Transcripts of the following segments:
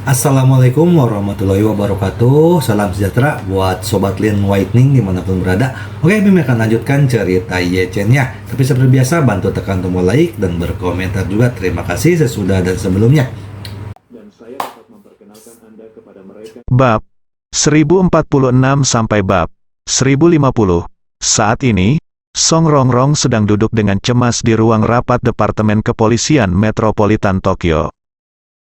Assalamualaikum warahmatullahi wabarakatuh. Salam sejahtera buat Sobat Lean Whitening dimanapun berada. Oke, Bim akan lanjutkan cerita Yechen-nya. Tapi seperti biasa, bantu tekan tombol like dan berkomentar juga. Terima kasih sesudah dan sebelumnya. Dan saya dapat memperkenalkan Anda kepada mereka. Bab 1046 sampai bab 1050. Saat ini, Song Rongrong sedang duduk dengan cemas di ruang rapat Departemen Kepolisian Metropolitan Tokyo.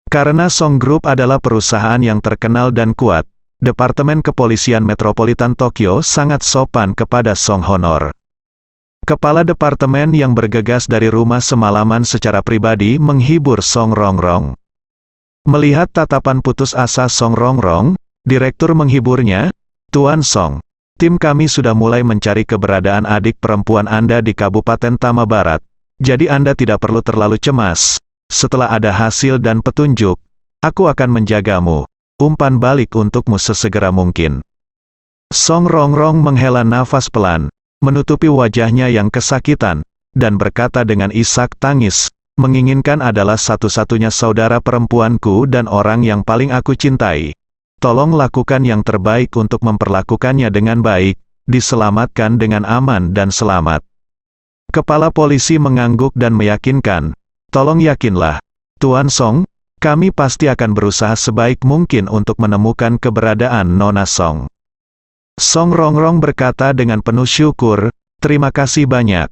Karena Song Group adalah perusahaan yang terkenal dan kuat, Departemen Kepolisian Metropolitan Tokyo sangat sopan kepada Song Honor. Kepala departemen yang bergegas dari rumah semalaman secara pribadi menghibur Song Rongrong. Melihat tatapan putus asa Song Rongrong, direktur menghiburnya, "Tuan Song, tim kami sudah mulai mencari keberadaan adik perempuan Anda di Kabupaten Tama Barat, jadi Anda tidak perlu terlalu cemas. Setelah ada hasil dan petunjuk, aku akan menjagamu. Umpan balik untukmu sesegera mungkin." Song Rongrong menghela nafas pelan, menutupi wajahnya yang kesakitan, dan berkata dengan isak tangis, "Menginginkan adalah satu-satunya saudara perempuanku dan orang yang paling aku cintai. Tolong lakukan yang terbaik untuk memperlakukannya dengan baik, diselamatkan dengan aman dan selamat." Kepala polisi mengangguk dan meyakinkan, "Tolong yakinlah, Tuan Song, kami pasti akan berusaha sebaik mungkin untuk menemukan keberadaan Nona Song." Song Rongrong berkata dengan penuh syukur, "Terima kasih banyak."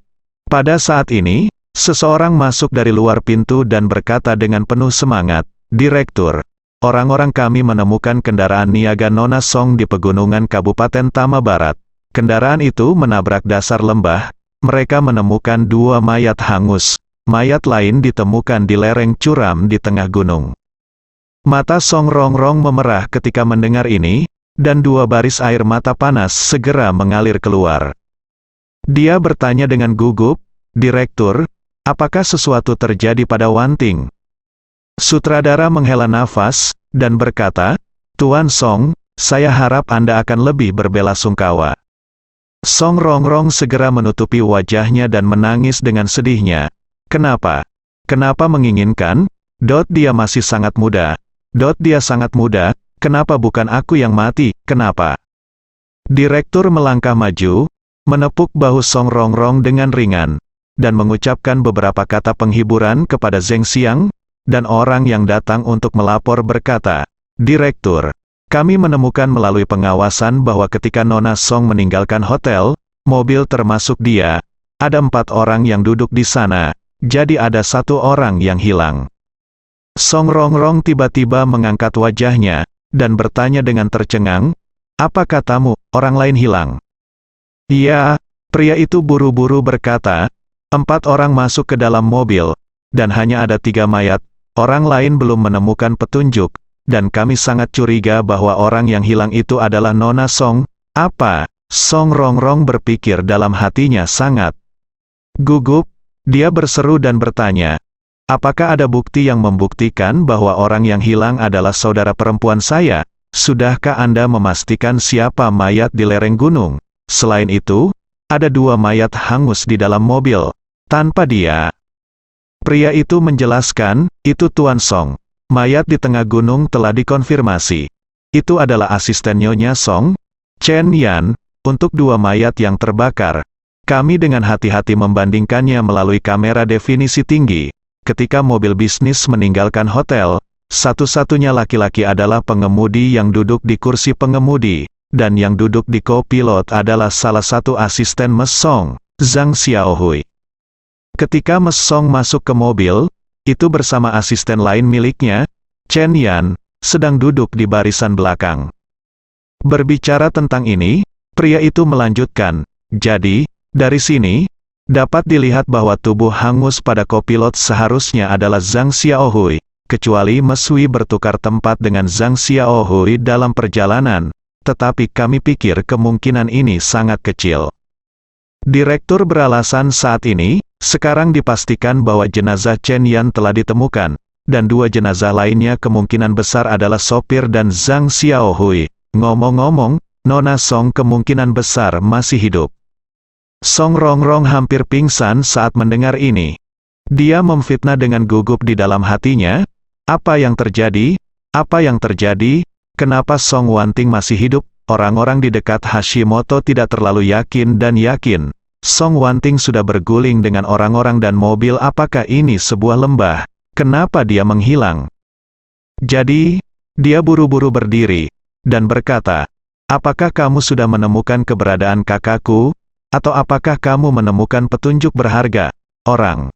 Pada saat ini, seseorang masuk dari luar pintu dan berkata dengan penuh semangat, "Direktur, orang-orang kami menemukan kendaraan niaga Nona Song di pegunungan Kabupaten Tama Barat. Kendaraan itu menabrak dasar lembah, mereka menemukan 2 mayat hangus. Mayat lain ditemukan di lereng curam di tengah gunung." Mata Song Rongrong memerah ketika mendengar ini, dan 2 baris air mata panas segera mengalir keluar. Dia bertanya dengan gugup, "Direktur, apakah sesuatu terjadi pada Wanting?" Sutradara menghela nafas, dan berkata, "Tuan Song, saya harap Anda akan lebih berbelasungkawa." Song Rongrong segera menutupi wajahnya dan menangis dengan sedihnya. "Kenapa? Kenapa menginginkan? Dia masih sangat muda. Dia sangat muda, kenapa bukan aku yang mati, kenapa?" Direktur melangkah maju, menepuk bahu Song Rongrong dengan ringan, dan mengucapkan beberapa kata penghiburan kepada Zheng Xiang, dan orang yang datang untuk melapor berkata, "Direktur, kami menemukan melalui pengawasan bahwa ketika Nona Song meninggalkan hotel, mobil termasuk dia, ada 4 orang yang duduk di sana. Jadi ada 1 orang yang hilang." Song Rongrong tiba-tiba mengangkat wajahnya, dan bertanya dengan tercengang, "Apa katamu, orang lain hilang?" "Iya," pria itu buru-buru berkata, 4 orang masuk ke dalam mobil, dan hanya ada 3 mayat, orang lain belum menemukan petunjuk, dan kami sangat curiga bahwa orang yang hilang itu adalah Nona Song." "Apa?" Song Rongrong berpikir dalam hatinya sangat gugup. Dia berseru dan bertanya, "Apakah ada bukti yang membuktikan bahwa orang yang hilang adalah saudara perempuan saya? Sudahkah Anda memastikan siapa mayat di lereng gunung? Selain itu, ada 2 mayat hangus di dalam mobil, tanpa dia." Pria itu menjelaskan, "Itu Tuan Song. Mayat di tengah gunung telah dikonfirmasi. Itu adalah asisten Nyonya Song, Chen Yan, untuk 2 mayat yang terbakar. Kami dengan hati-hati membandingkannya melalui kamera definisi tinggi. Ketika mobil bisnis meninggalkan hotel, satu-satunya laki-laki adalah pengemudi yang duduk di kursi pengemudi, dan yang duduk di co-pilot adalah salah satu asisten Mes Song, Zhang Xiaohui. Ketika Mes Song masuk ke mobil, itu bersama asisten lain miliknya, Chen Yan, sedang duduk di barisan belakang." Berbicara tentang ini, pria itu melanjutkan, "Jadi, dari sini, dapat dilihat bahwa tubuh hangus pada kopilot seharusnya adalah Zhang Xiaohui, kecuali Mes Hui bertukar tempat dengan Zhang Xiaohui dalam perjalanan, tetapi kami pikir kemungkinan ini sangat kecil." Direktur beralasan saat ini, sekarang dipastikan bahwa jenazah Chen Yan telah ditemukan, dan 2 jenazah lainnya kemungkinan besar adalah sopir dan Zhang Xiaohui. Ngomong-ngomong, Nona Song kemungkinan besar masih hidup. Song Rongrong hampir pingsan saat mendengar ini. Dia memfitnah dengan gugup di dalam hatinya. "Apa yang terjadi?" Apa yang terjadi? Kenapa Song Wanting masih hidup? Orang-orang di dekat Hashimoto tidak terlalu yakin dan yakin. Song Wanting sudah berguling dengan orang-orang dan mobil. Apakah ini sebuah lembah? Kenapa dia menghilang? Jadi, dia buru-buru berdiri dan berkata, "Apakah kamu sudah menemukan keberadaan kakakku? Atau apakah kamu menemukan petunjuk berharga?" Orang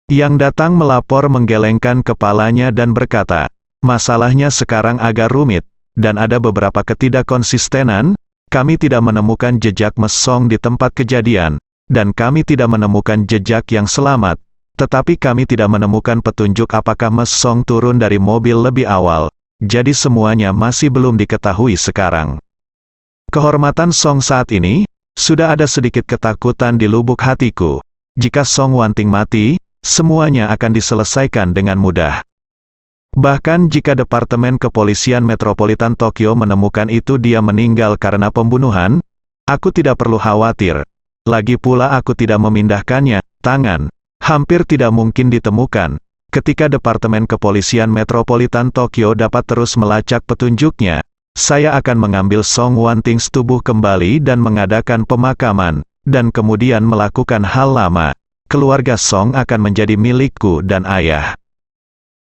yang datang melapor menggelengkan kepalanya dan berkata, "Masalahnya sekarang agak rumit, dan ada beberapa ketidakkonsistenan. Kami tidak menemukan jejak Mes Song di tempat kejadian, dan kami tidak menemukan jejak yang selamat, tetapi kami tidak menemukan petunjuk apakah Mes Song turun dari mobil lebih awal, jadi semuanya masih belum diketahui sekarang." Kehormatan Song saat ini, sudah ada sedikit ketakutan di lubuk hatiku. Jika Song Wanting mati, semuanya akan diselesaikan dengan mudah. Bahkan jika Departemen Kepolisian Metropolitan Tokyo menemukan itu dia meninggal karena pembunuhan, aku tidak perlu khawatir. Lagi pula aku tidak memindahkannya, tangan, hampir tidak mungkin ditemukan. Ketika Departemen Kepolisian Metropolitan Tokyo dapat terus melacak petunjuknya, saya akan mengambil Song Wanting tubuh kembali dan mengadakan pemakaman, dan kemudian melakukan hal lama. Keluarga Song akan menjadi milikku dan ayah.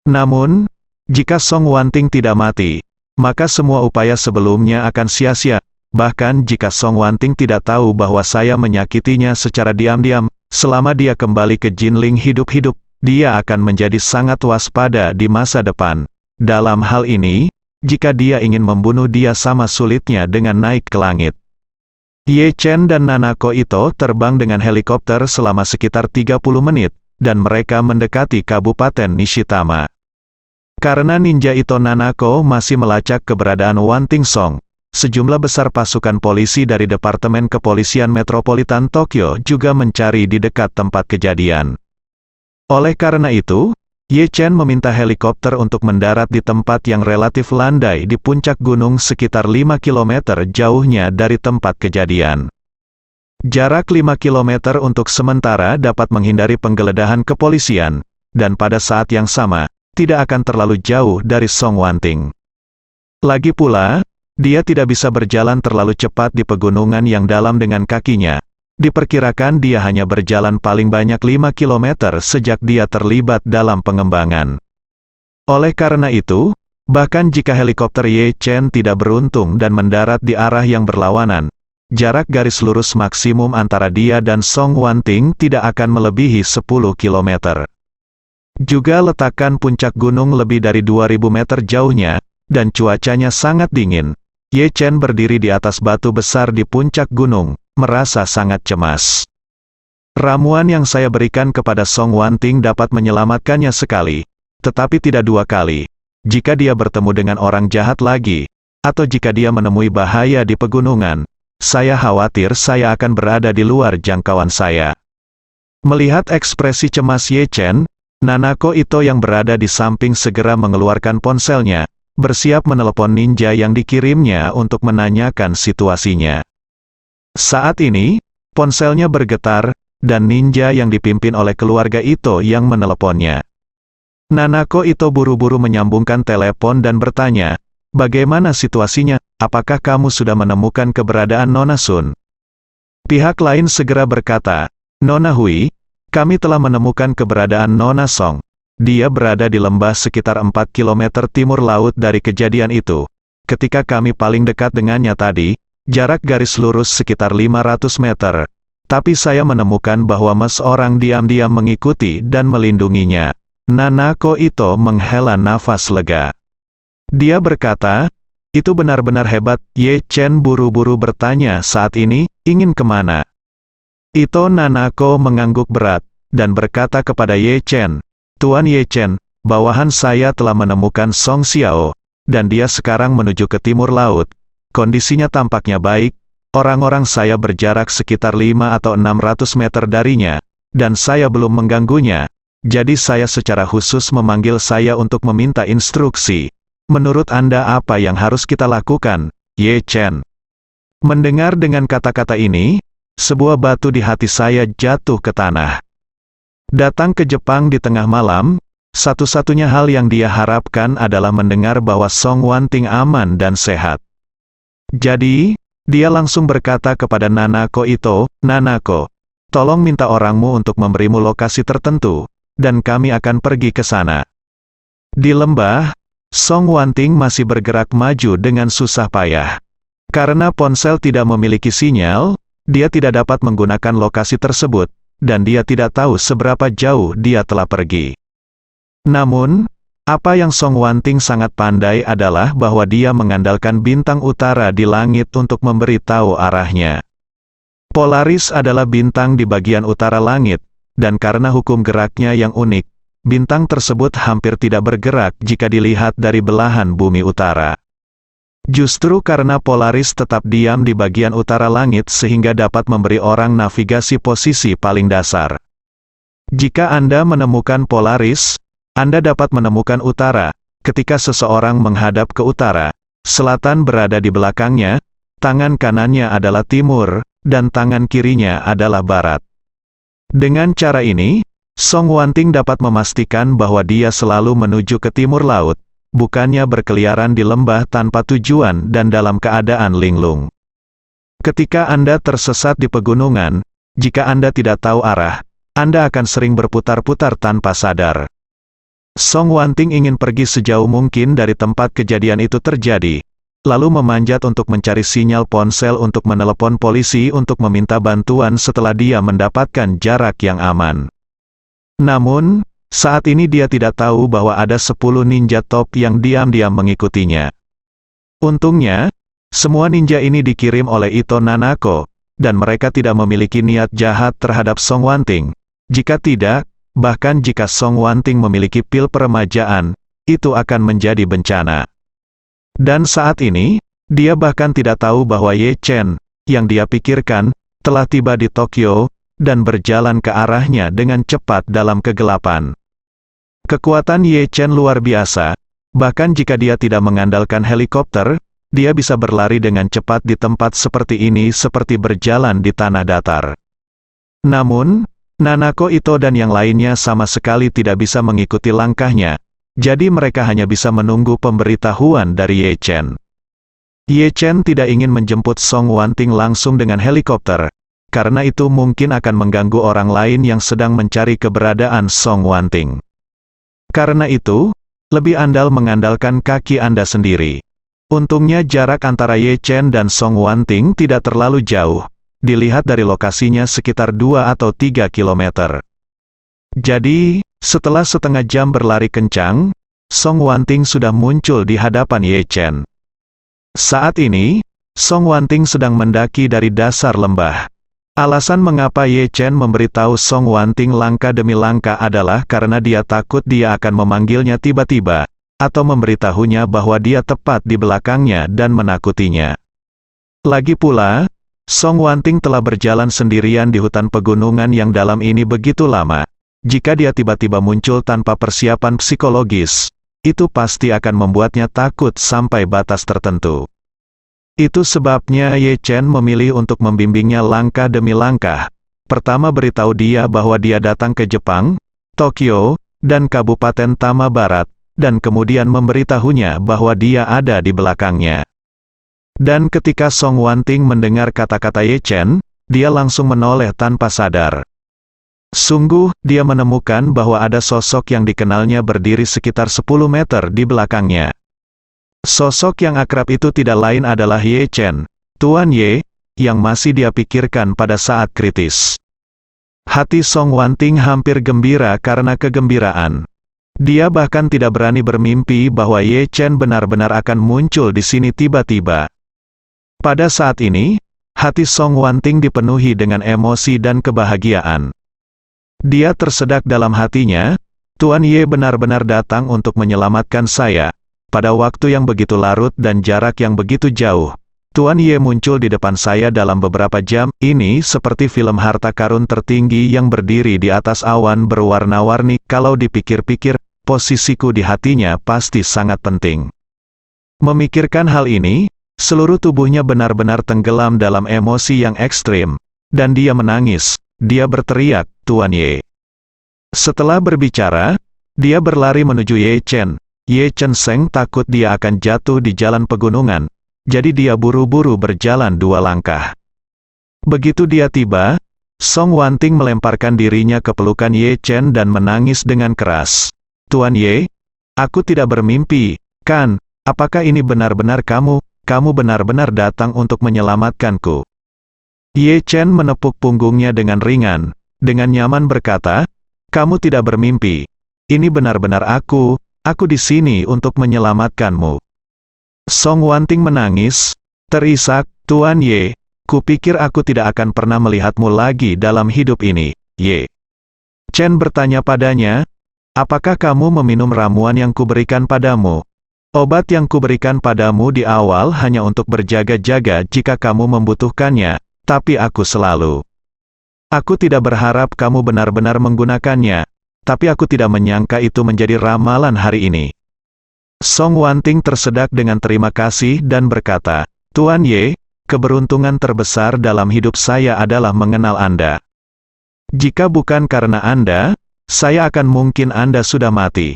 Namun, jika Song Wanting tidak mati, maka semua upaya sebelumnya akan sia-sia. Bahkan jika Song Wanting tidak tahu bahwa saya menyakitinya secara diam-diam, selama dia kembali ke Jinling hidup-hidup, dia akan menjadi sangat waspada di masa depan. Dalam hal ini, jika dia ingin membunuh dia sama sulitnya dengan naik ke langit. Ye Chen dan Nanako Ito terbang dengan helikopter selama sekitar 30 menit, dan mereka mendekati Kabupaten Nishitama. Karena ninja Ito Nanako masih melacak keberadaan Wanting Song, sejumlah besar pasukan polisi dari Departemen Kepolisian Metropolitan Tokyo juga mencari di dekat tempat kejadian. Oleh karena itu, Ye Chen meminta helikopter untuk mendarat di tempat yang relatif landai di puncak gunung sekitar 5 km jauhnya dari tempat kejadian. Jarak 5 km untuk sementara dapat menghindari penggeledahan kepolisian, dan pada saat yang sama, tidak akan terlalu jauh dari Song Wanting. Lagi pula, dia tidak bisa berjalan terlalu cepat di pegunungan yang dalam dengan kakinya. Diperkirakan dia hanya berjalan paling banyak 5 km sejak dia terlibat dalam pengembangan. Oleh karena itu, bahkan jika helikopter Ye Chen tidak beruntung dan mendarat di arah yang berlawanan, jarak garis lurus maksimum antara dia dan Song Wanting tidak akan melebihi 10 km. Juga letakkan puncak gunung lebih dari 2000 meter jauhnya, dan cuacanya sangat dingin. Ye Chen berdiri di atas batu besar di puncak gunung, merasa sangat cemas. Ramuan yang saya berikan kepada Song Wanting dapat menyelamatkannya sekali, tetapi tidak 2 kali. Jika dia bertemu dengan orang jahat lagi, atau jika dia menemui bahaya di pegunungan, saya khawatir saya akan berada di luar jangkauan saya. Melihat ekspresi cemas Ye Chen, Nanako Ito yang berada di samping segera mengeluarkan ponselnya, bersiap menelepon ninja yang dikirimnya untuk menanyakan situasinya. Saat ini, ponselnya bergetar, dan ninja yang dipimpin oleh keluarga Ito yang meneleponnya. Nanako Ito buru-buru menyambungkan telepon dan bertanya, "Bagaimana situasinya? Apakah kamu sudah menemukan keberadaan Nona Sun?" Pihak lain segera berkata, "Nona Hui, kami telah menemukan keberadaan Nona Song. Dia berada di lembah sekitar 4 km timur laut dari kejadian itu. Ketika kami paling dekat dengannya tadi, jarak garis lurus sekitar 500 meter. Tapi saya menemukan bahwa Mes orang diam-diam mengikuti dan melindunginya." Nanako Ito menghela nafas lega. Dia berkata, "Itu benar-benar hebat." Ye Chen buru-buru bertanya, "Saat ini, ingin kemana?" Ito Nanako mengangguk berat, dan berkata kepada Ye Chen, "Tuan Ye Chen, bawahan saya telah menemukan Song Xiao, dan dia sekarang menuju ke timur laut. Kondisinya tampaknya baik, orang-orang saya berjarak sekitar 5 atau 600 meter darinya, dan saya belum mengganggunya. Jadi saya secara khusus memanggil saya untuk meminta instruksi. Menurut Anda apa yang harus kita lakukan, Ye Chen?" Mendengar dengan kata-kata ini, sebuah batu di hati saya jatuh ke tanah. Datang ke Jepang di tengah malam, satu-satunya hal yang dia harapkan adalah mendengar bahwa Song Wanting aman dan sehat. Jadi, dia langsung berkata kepada Nanako itu, "Nanako, tolong minta orangmu untuk memberimu lokasi tertentu, dan kami akan pergi ke sana." Di lembah, Song Wanting masih bergerak maju dengan susah payah. Karena ponsel tidak memiliki sinyal, dia tidak dapat menggunakan lokasi tersebut, dan dia tidak tahu seberapa jauh dia telah pergi. Namun, apa yang Song Wanting sangat pandai adalah bahwa dia mengandalkan bintang utara di langit untuk memberi tahu arahnya. Polaris adalah bintang di bagian utara langit, dan karena hukum geraknya yang unik, bintang tersebut hampir tidak bergerak jika dilihat dari belahan bumi utara. Justru karena Polaris tetap diam di bagian utara langit sehingga dapat memberi orang navigasi posisi paling dasar. Jika Anda menemukan Polaris, Anda dapat menemukan utara. Ketika seseorang menghadap ke utara, selatan berada di belakangnya, tangan kanannya adalah timur, dan tangan kirinya adalah barat. Dengan cara ini, Song Wanting dapat memastikan bahwa dia selalu menuju ke timur laut, bukannya berkeliaran di lembah tanpa tujuan dan dalam keadaan linglung. Ketika Anda tersesat di pegunungan, jika Anda tidak tahu arah, Anda akan sering berputar-putar tanpa sadar. Song Wanting ingin pergi sejauh mungkin dari tempat kejadian itu terjadi, lalu memanjat untuk mencari sinyal ponsel untuk menelepon polisi untuk meminta bantuan setelah dia mendapatkan jarak yang aman. Namun, saat ini dia tidak tahu bahwa ada 10 ninja top yang diam-diam mengikutinya. Untungnya, semua ninja ini dikirim oleh Ito Nanako, dan mereka tidak memiliki niat jahat terhadap Song Wanting. Jika tidak, bahkan jika Song Wanting memiliki pil peremajaan, itu akan menjadi bencana. Dan saat ini, dia bahkan tidak tahu bahwa Ye Chen, yang dia pikirkan, telah tiba di Tokyo, dan berjalan ke arahnya dengan cepat dalam kegelapan. Kekuatan Ye Chen luar biasa, bahkan jika dia tidak mengandalkan helikopter, dia bisa berlari dengan cepat di tempat seperti ini seperti berjalan di tanah datar. Namun, Nanako Ito dan yang lainnya sama sekali tidak bisa mengikuti langkahnya, jadi mereka hanya bisa menunggu pemberitahuan dari Ye Chen. Ye Chen tidak ingin menjemput Song Wanting langsung dengan helikopter, karena itu mungkin akan mengganggu orang lain yang sedang mencari keberadaan Song Wanting. Karena itu, lebih andal mengandalkan kaki Anda sendiri. Untungnya jarak antara Ye Chen dan Song Wanting tidak terlalu jauh, dilihat dari lokasinya sekitar 2 atau 3 kilometer. Jadi, setelah setengah jam berlari kencang, Song Wanting sudah muncul di hadapan Ye Chen. Saat ini, Song Wanting sedang mendaki dari dasar lembah. Alasan mengapa Ye Chen memberitahu Song Wanting langkah demi langkah adalah karena dia takut dia akan memanggilnya tiba-tiba, atau memberitahunya bahwa dia tepat di belakangnya dan menakutinya. Lagi pula, Song Wanting telah berjalan sendirian di hutan pegunungan yang dalam ini begitu lama. Jika dia tiba-tiba muncul tanpa persiapan psikologis, itu pasti akan membuatnya takut sampai batas tertentu. Itu sebabnya Ye Chen memilih untuk membimbingnya langkah demi langkah. Pertama beritahu dia bahwa dia datang ke Jepang, Tokyo, dan Kabupaten Tama Barat, dan kemudian memberitahunya bahwa dia ada di belakangnya. Dan ketika Song Wanting mendengar kata-kata Ye Chen, dia langsung menoleh tanpa sadar. Sungguh, dia menemukan bahwa ada sosok yang dikenalnya berdiri sekitar 10 meter di belakangnya. Sosok yang akrab itu tidak lain adalah Ye Chen, Tuan Ye, yang masih dia pikirkan pada saat kritis. Hati Song Wanting hampir gembira karena kegembiraan. Dia bahkan tidak berani bermimpi bahwa Ye Chen benar-benar akan muncul di sini tiba-tiba. Pada saat ini, hati Song Wanting dipenuhi dengan emosi dan kebahagiaan. Dia tersedak dalam hatinya, Tuan Ye benar-benar datang untuk menyelamatkan saya. Pada waktu yang begitu larut dan jarak yang begitu jauh, Tuan Ye muncul di depan saya dalam beberapa jam. Ini seperti film harta karun tertinggi yang berdiri di atas awan berwarna-warni. Kalau dipikir-pikir, posisiku di hatinya pasti sangat penting. Memikirkan hal ini, seluruh tubuhnya benar-benar tenggelam dalam emosi yang ekstrim, dan dia menangis. Dia berteriak, "Tuan Ye." Setelah berbicara, Dia berlari menuju Ye Chen. Ye Chen Seng takut dia akan jatuh di jalan pegunungan, jadi dia buru-buru berjalan 2 langkah. Begitu dia tiba, Song Wanting melemparkan dirinya ke pelukan Ye Chen dan menangis dengan keras. "Tuan Ye, aku tidak bermimpi, kan? Apakah ini benar-benar kamu? Kamu benar-benar datang untuk menyelamatkanku." Ye Chen menepuk punggungnya dengan ringan, dengan nyaman berkata, "Kamu tidak bermimpi. Ini benar-benar aku di sini untuk menyelamatkanmu." Song Wanting menangis, terisak, "Tuan Ye, kupikir aku tidak akan pernah melihatmu lagi dalam hidup ini." Ye Chen bertanya padanya, "Apakah kamu meminum ramuan yang kuberikan padamu? Obat yang kuberikan padamu di awal hanya untuk berjaga-jaga jika kamu membutuhkannya, tapi aku selalu. Aku tidak berharap kamu benar-benar menggunakannya, tapi aku tidak menyangka itu menjadi ramalan hari ini." Song Wanting tersedak dengan terima kasih dan berkata, "Tuan Ye, keberuntungan terbesar dalam hidup saya adalah mengenal Anda. Jika bukan karena Anda, saya akan mungkin Anda sudah mati.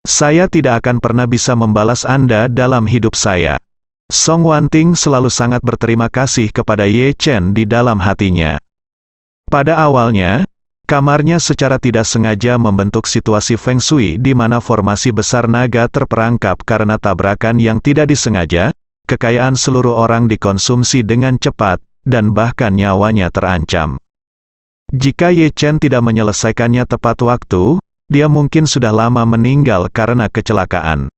Saya tidak akan pernah bisa membalas Anda dalam hidup saya." Song Wanting selalu sangat berterima kasih kepada Ye Chen di dalam hatinya. Pada awalnya, kamarnya secara tidak sengaja membentuk situasi Feng Shui di mana formasi besar naga terperangkap karena tabrakan yang tidak disengaja, kekayaan seluruh orang dikonsumsi dengan cepat, dan bahkan nyawanya terancam. Jika Ye Chen tidak menyelesaikannya tepat waktu, dia mungkin sudah lama meninggal karena kecelakaan.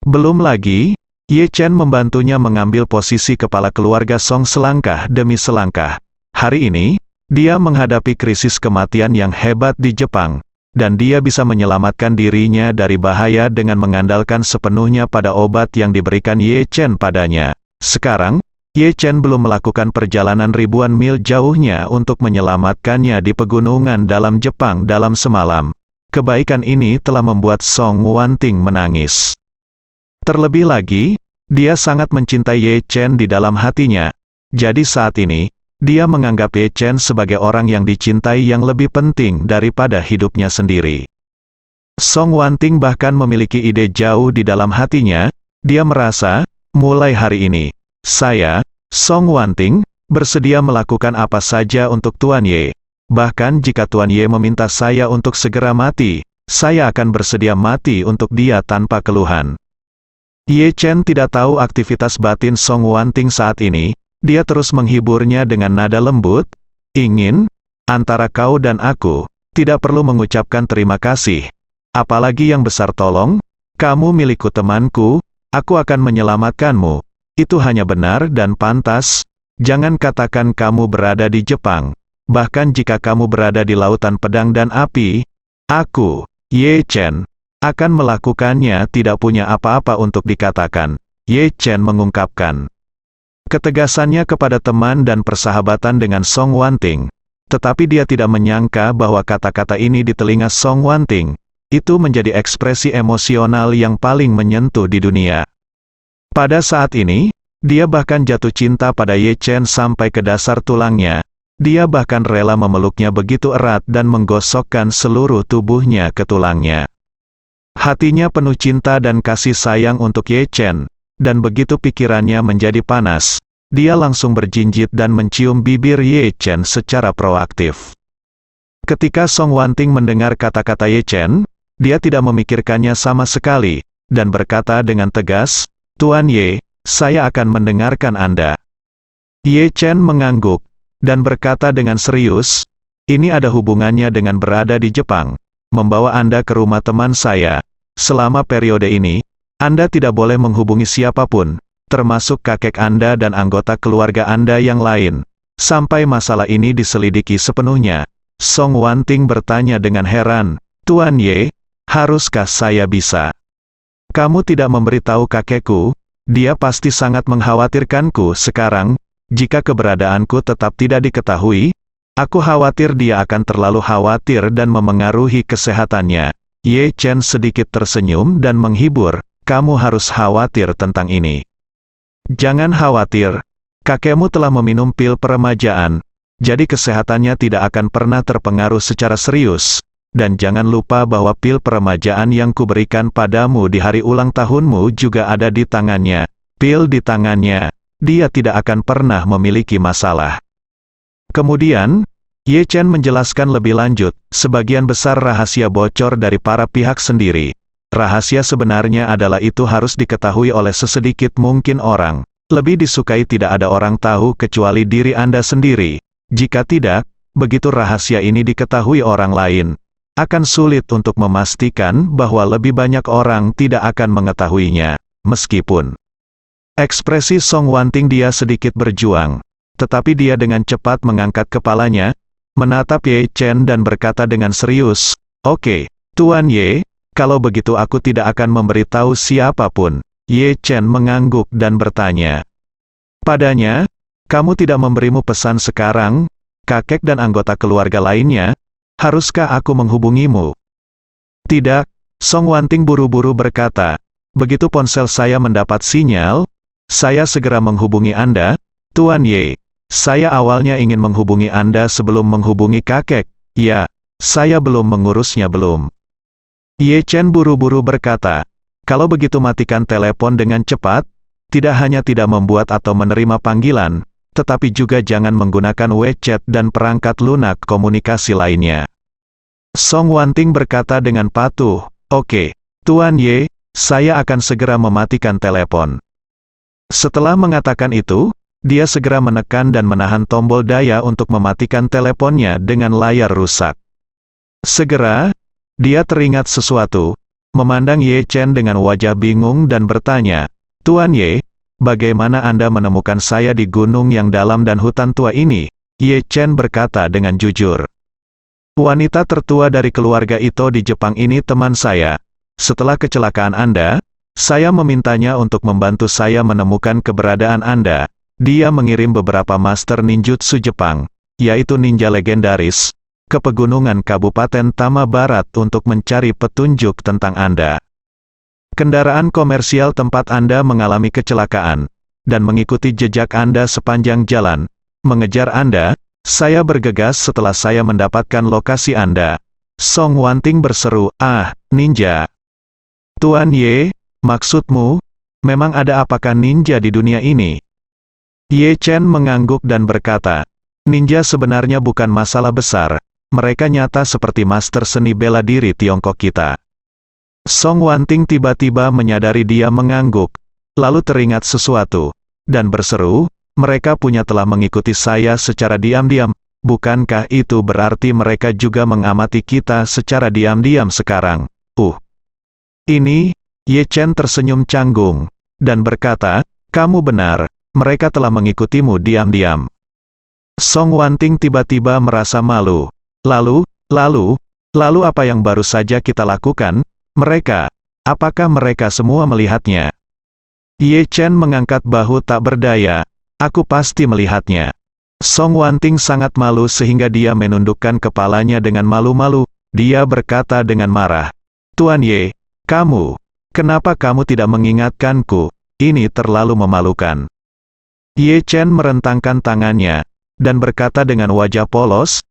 Belum lagi, Ye Chen membantunya mengambil posisi kepala keluarga Song selangkah demi selangkah. Hari ini, dia menghadapi krisis kematian yang hebat di Jepang, dan dia bisa menyelamatkan dirinya dari bahaya dengan mengandalkan sepenuhnya pada obat yang diberikan Ye Chen padanya. Sekarang, Ye Chen belum melakukan perjalanan ribuan mil jauhnya untuk menyelamatkannya di pegunungan dalam Jepang dalam semalam. Kebaikan ini telah membuat Song Wanting menangis. Terlebih lagi, dia sangat mencintai Ye Chen di dalam hatinya. Jadi saat ini, dia menganggap Ye Chen sebagai orang yang dicintai yang lebih penting daripada hidupnya sendiri. Song Wanting bahkan memiliki ide jauh di dalam hatinya. Dia merasa, mulai hari ini, saya, Song Wanting, bersedia melakukan apa saja untuk Tuan Ye. Bahkan jika Tuan Ye meminta saya untuk segera mati, saya akan bersedia mati untuk dia tanpa keluhan. Ye Chen tidak tahu aktivitas batin Song Wanting saat ini. Dia terus menghiburnya dengan nada lembut, "Ingin, antara kau dan aku, tidak perlu mengucapkan terima kasih. Apalagi yang besar tolong, kamu milikku temanku, aku akan menyelamatkanmu. Itu hanya benar dan pantas. Jangan katakan kamu berada di Jepang. Bahkan jika kamu berada di lautan pedang dan api, aku, Ye Chen, akan melakukannya." Tidak punya apa-apa untuk dikatakan, Ye Chen mengungkapkan ketegasannya kepada teman dan persahabatan dengan Song Wanting. Tetapi dia tidak menyangka bahwa kata-kata ini di telinga Song Wanting, itu menjadi ekspresi emosional yang paling menyentuh di dunia. Pada saat ini, dia bahkan jatuh cinta pada Ye Chen sampai ke dasar tulangnya. Dia bahkan rela memeluknya begitu erat dan menggosokkan seluruh tubuhnya ke tulangnya. Hatinya penuh cinta dan kasih sayang untuk Ye Chen, dan begitu pikirannya menjadi panas, dia langsung berjinjit dan mencium bibir Ye Chen secara proaktif. Ketika Song Wanting mendengar kata-kata Ye Chen, dia tidak memikirkannya sama sekali, dan berkata dengan tegas, "Tuan Ye, saya akan mendengarkan Anda." Ye Chen mengangguk, dan berkata dengan serius, "Ini ada hubungannya dengan berada di Jepang, membawa Anda ke rumah teman saya. Selama periode ini, Anda tidak boleh menghubungi siapapun, termasuk kakek Anda dan anggota keluarga Anda yang lain, sampai masalah ini diselidiki sepenuhnya." Song Wanting bertanya dengan heran, "Tuan Ye, haruskah saya bisa? Kamu tidak memberitahu kakekku? Dia pasti sangat mengkhawatirkanku sekarang. Jika keberadaanku tetap tidak diketahui, aku khawatir dia akan terlalu khawatir dan memengaruhi kesehatannya." Ye Chen sedikit tersenyum dan menghibur, "Kamu harus khawatir tentang ini. Jangan khawatir, kakekmu telah meminum pil peremajaan, jadi kesehatannya tidak akan pernah terpengaruh secara serius. dan jangan lupa bahwa pil peremajaan yang kuberikan padamu di hari ulang tahunmu juga ada di tangannya. Pil di tangannya, dia tidak akan pernah memiliki masalah. Kemudian, Ye Chen menjelaskan lebih lanjut, sebagian besar rahasia bocor dari para pihak sendiri. Rahasia sebenarnya adalah itu harus diketahui oleh sesedikit mungkin orang. Lebih disukai tidak ada orang tahu kecuali diri Anda sendiri. Jika tidak, begitu rahasia ini diketahui orang lain, akan sulit untuk memastikan bahwa lebih banyak orang tidak akan mengetahuinya. Meskipun ekspresi Song Wanting dia sedikit berjuang, tetapi dia dengan cepat mengangkat kepalanya, menatap Ye Chen dan berkata dengan serius, "Oke, Tuan Ye, kalau begitu aku tidak akan memberitahu siapapun." Ye Chen mengangguk dan bertanya padanya, "Kamu tidak memberimu pesan sekarang, kakek dan anggota keluarga lainnya? Haruskah aku menghubungimu?" "Tidak," Song Wanting buru-buru berkata. "Begitu ponsel saya mendapat sinyal, saya segera menghubungi Anda, Tuan Ye. Saya awalnya ingin menghubungi Anda sebelum menghubungi kakek. Ya, saya belum mengurusnya belum." Ye Chen buru-buru berkata, "Kalau begitu matikan telepon dengan cepat, tidak hanya tidak membuat atau menerima panggilan, tetapi juga jangan menggunakan WeChat dan perangkat lunak komunikasi lainnya." Song Wanting berkata dengan patuh, "Oke, Tuan Ye, saya akan segera mematikan telepon." Setelah mengatakan itu, dia segera menekan dan menahan tombol daya untuk mematikan teleponnya dengan layar rusak. Segera, dia teringat sesuatu, memandang Ye Chen dengan wajah bingung dan bertanya, "Tuan Ye, bagaimana Anda menemukan saya di gunung yang dalam dan hutan tua ini?" Ye Chen berkata dengan jujur, "Wanita tertua dari keluarga Ito di Jepang ini teman saya. Setelah kecelakaan Anda, saya memintanya untuk membantu saya menemukan keberadaan Anda. Dia mengirim beberapa master ninjutsu Jepang, yaitu ninja legendaris, ke pegunungan Kabupaten Tama Barat untuk mencari petunjuk tentang Anda. Kendaraan komersial tempat Anda mengalami kecelakaan, dan mengikuti jejak Anda sepanjang jalan, mengejar Anda. Saya bergegas setelah saya mendapatkan lokasi Anda." Song Wanting berseru, "Ah, ninja. Tuan Ye, maksudmu, memang ada apakah ninja di dunia ini?" Ye Chen mengangguk dan berkata, "Ninja sebenarnya bukan masalah besar. Mereka nyata seperti master seni bela diri Tiongkok kita." Song Wanting tiba-tiba menyadari dia mengangguk, lalu teringat sesuatu, dan berseru, "Mereka punya telah mengikuti saya secara diam-diam. Bukankah itu berarti mereka juga mengamati kita secara diam-diam sekarang?" Ini, Ye Chen tersenyum canggung, dan berkata, "Kamu benar, mereka telah mengikutimu diam-diam." Song Wanting tiba-tiba merasa malu. Lalu apa yang baru saja kita lakukan? Apakah mereka semua melihatnya?" Ye Chen mengangkat bahu tak berdaya. "Aku pasti melihatnya." Song Wanting sangat malu sehingga dia menundukkan kepalanya dengan malu-malu. Dia berkata dengan marah, "Tuan Ye, kenapa kamu tidak mengingatkanku? Ini terlalu memalukan." Ye Chen merentangkan tangannya, dan berkata dengan wajah polos,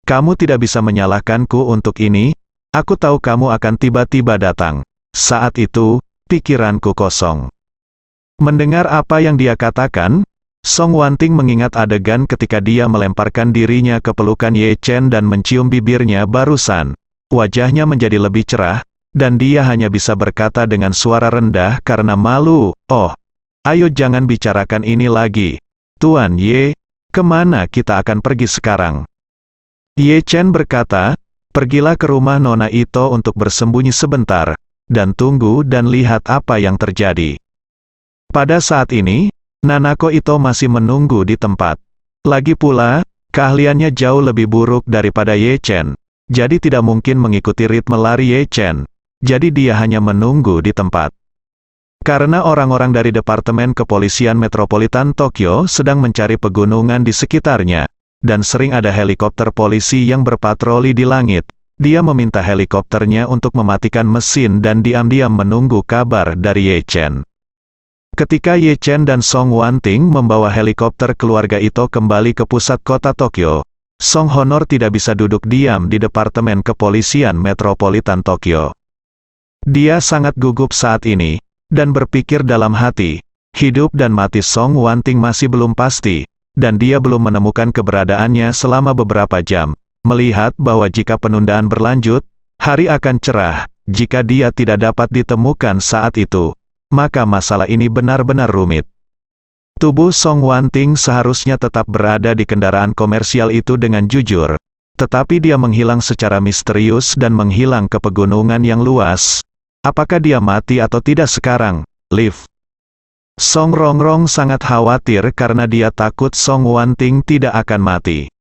Kamu tidak bisa menyalahkanku untuk ini. Aku tahu kamu akan tiba-tiba datang. Saat itu, pikiranku kosong." Mendengar apa yang dia katakan, Song Wanting mengingat adegan ketika dia melemparkan dirinya ke pelukan Ye Chen dan mencium bibirnya barusan. Wajahnya menjadi lebih cerah, dan dia hanya bisa berkata dengan suara rendah karena malu, "Oh, ayo jangan bicarakan ini lagi. Tuan Ye, kemana kita akan pergi sekarang?" Ye Chen berkata, "Pergilah ke rumah Nona Ito untuk bersembunyi sebentar, dan tunggu dan lihat apa yang terjadi." Pada saat ini, Nanako Ito masih menunggu di tempat. Lagi pula, keahliannya jauh lebih buruk daripada Ye Chen, jadi tidak mungkin mengikuti ritme lari Ye Chen. Jadi dia hanya menunggu di tempat. Karena orang-orang dari Departemen Kepolisian Metropolitan Tokyo sedang mencari pegunungan di sekitarnya, dan sering ada helikopter polisi yang berpatroli di langit, dia meminta helikopternya untuk mematikan mesin dan diam-diam menunggu kabar dari Ye Chen. Ketika Ye Chen dan Song Wanting membawa helikopter keluarga Ito kembali ke pusat kota Tokyo, Song Honor tidak bisa duduk diam di Departemen Kepolisian Metropolitan Tokyo. Dia sangat gugup saat ini, dan berpikir dalam hati, hidup dan mati Song Wanting masih belum pasti, dan dia belum menemukan keberadaannya selama beberapa jam. Melihat bahwa jika penundaan berlanjut, hari akan cerah. Jika dia tidak dapat ditemukan saat itu, maka masalah ini benar-benar rumit. Tubuh Song Wanting seharusnya tetap berada di kendaraan komersial itu dengan jujur, tetapi dia menghilang secara misterius dan menghilang ke pegunungan yang luas. Apakah dia mati atau tidak sekarang? Liv. Song Rongrong sangat khawatir karena dia takut Song Wanting tidak akan mati.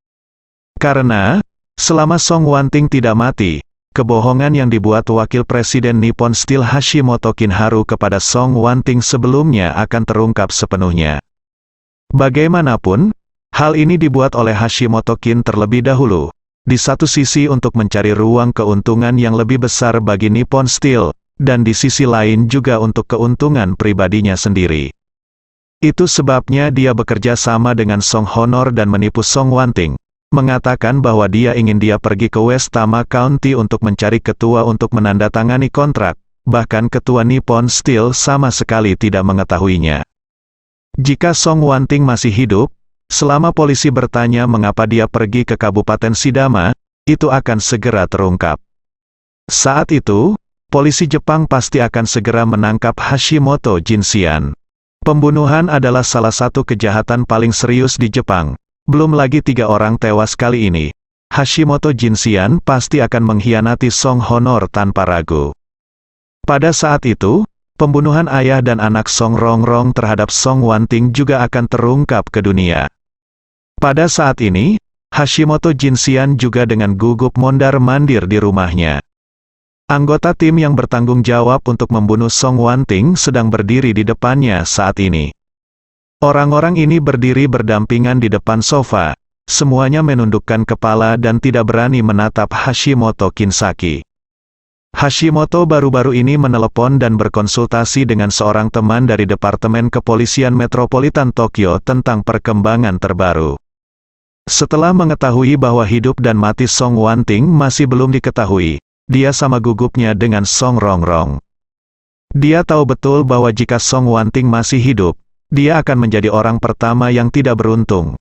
Karena, selama Song Wanting tidak mati, kebohongan yang dibuat Wakil Presiden Nippon Steel Hashimoto Kinharu kepada Song Wanting sebelumnya akan terungkap sepenuhnya. Bagaimanapun, hal ini dibuat oleh Hashimoto Kin terlebih dahulu, di satu sisi untuk mencari ruang keuntungan yang lebih besar bagi Nippon Steel, dan di sisi lain juga untuk keuntungan pribadinya sendiri. Itu sebabnya dia bekerja sama dengan Song Honor dan menipu Song Wanting, mengatakan bahwa dia ingin dia pergi ke West Tama County untuk mencari ketua untuk menandatangani kontrak, bahkan ketua Nippon Steel sama sekali tidak mengetahuinya. Jika Song Wanting masih hidup, selama polisi bertanya mengapa dia pergi ke Kabupaten Shidama, itu akan segera terungkap. Saat itu, polisi Jepang pasti akan segera menangkap Hashimoto Jinsian. Pembunuhan adalah salah satu kejahatan paling serius di Jepang. Belum lagi 3 orang tewas kali ini. Hashimoto Jinsian pasti akan mengkhianati Song Honor tanpa ragu. Pada saat itu, pembunuhan ayah dan anak Song Rongrong terhadap Song Wanting juga akan terungkap ke dunia. Pada saat ini, Hashimoto Jinsian juga dengan gugup mondar-mandir di rumahnya. Anggota tim yang bertanggung jawab untuk membunuh Song Wanting sedang berdiri di depannya saat ini. Orang-orang ini berdiri berdampingan di depan sofa, semuanya menundukkan kepala dan tidak berani menatap Hashimoto Kinsaki. Hashimoto baru-baru ini menelepon dan berkonsultasi dengan seorang teman dari Departemen Kepolisian Metropolitan Tokyo tentang perkembangan terbaru. Setelah mengetahui bahwa hidup dan mati Song Wanting masih belum diketahui, dia sama gugupnya dengan Song Rongrong. Dia tahu betul bahwa jika Song Wanting masih hidup, dia akan menjadi orang pertama yang tidak beruntung.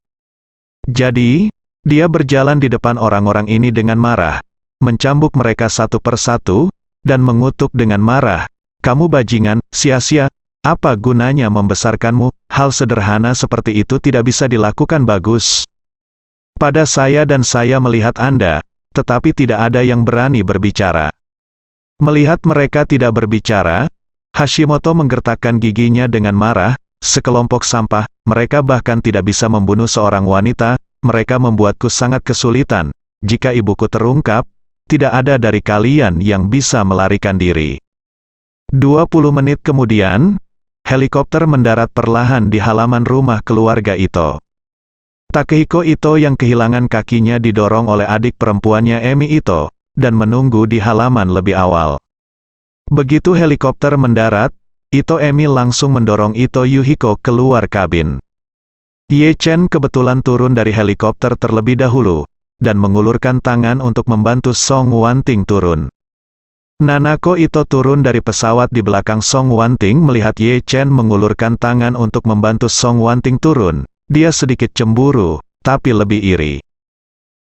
Jadi, dia berjalan di depan orang-orang ini dengan marah, mencambuk mereka satu persatu, dan mengutuk dengan marah, "Kamu bajingan, sia-sia, apa gunanya membesarkanmu? Hal sederhana seperti itu tidak bisa dilakukan bagus. Pada saya dan saya melihat Anda, tetapi tidak ada yang berani berbicara." Melihat mereka tidak berbicara, Hashimoto menggertakkan giginya dengan marah, "Sekelompok sampah, mereka bahkan tidak bisa membunuh seorang wanita, mereka membuatku sangat kesulitan. Jika ibuku terungkap, tidak ada dari kalian yang bisa melarikan diri." 20 menit kemudian, helikopter mendarat perlahan di halaman rumah keluarga Ito. Takehiko Ito yang kehilangan kakinya didorong oleh adik perempuannya Emi Ito, dan menunggu di halaman lebih awal. Begitu helikopter mendarat, Ito Emi langsung mendorong Ito Yuhiko keluar kabin. Ye Chen kebetulan turun dari helikopter terlebih dahulu, dan mengulurkan tangan untuk membantu Song Wanting turun. Nanako Ito turun dari pesawat di belakang Song Wanting melihat Ye Chen mengulurkan tangan untuk membantu Song Wanting turun. Dia sedikit cemburu, tapi lebih iri.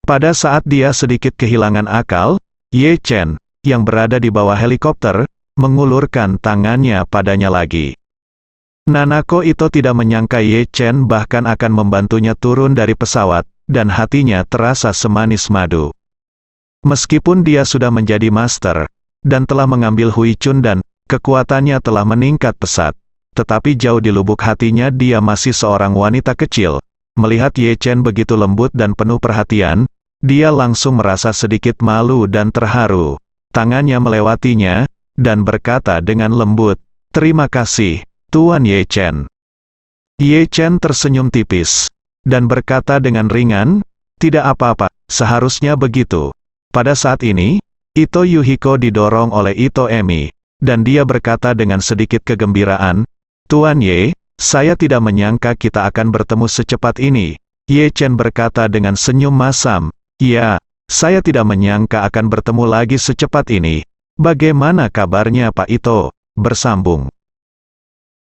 Pada saat dia sedikit kehilangan akal, Ye Chen, yang berada di bawah helikopter, mengulurkan tangannya padanya lagi. Nanako Ito tidak menyangka Ye Chen bahkan akan membantunya turun dari pesawat, dan hatinya terasa semanis madu. Meskipun dia sudah menjadi master, dan telah mengambil Hui Chun dan kekuatannya telah meningkat pesat, tetapi jauh di lubuk hatinya dia masih seorang wanita kecil. Melihat Ye Chen begitu lembut dan penuh perhatian, dia langsung merasa sedikit malu dan terharu. Tangannya melewatinya, dan berkata dengan lembut, "Terima kasih, Tuan Ye Chen." Ye Chen tersenyum tipis, dan berkata dengan ringan, "Tidak apa-apa, seharusnya begitu." Pada saat ini, Ito Yuhiko didorong oleh Ito Emi, dan dia berkata dengan sedikit kegembiraan, "Tuan Ye, saya tidak menyangka kita akan bertemu secepat ini. Ye Chen berkata dengan senyum masam, "Ya, saya tidak menyangka akan bertemu lagi secepat ini. Bagaimana kabarnya Pak Ito?" Bersambung.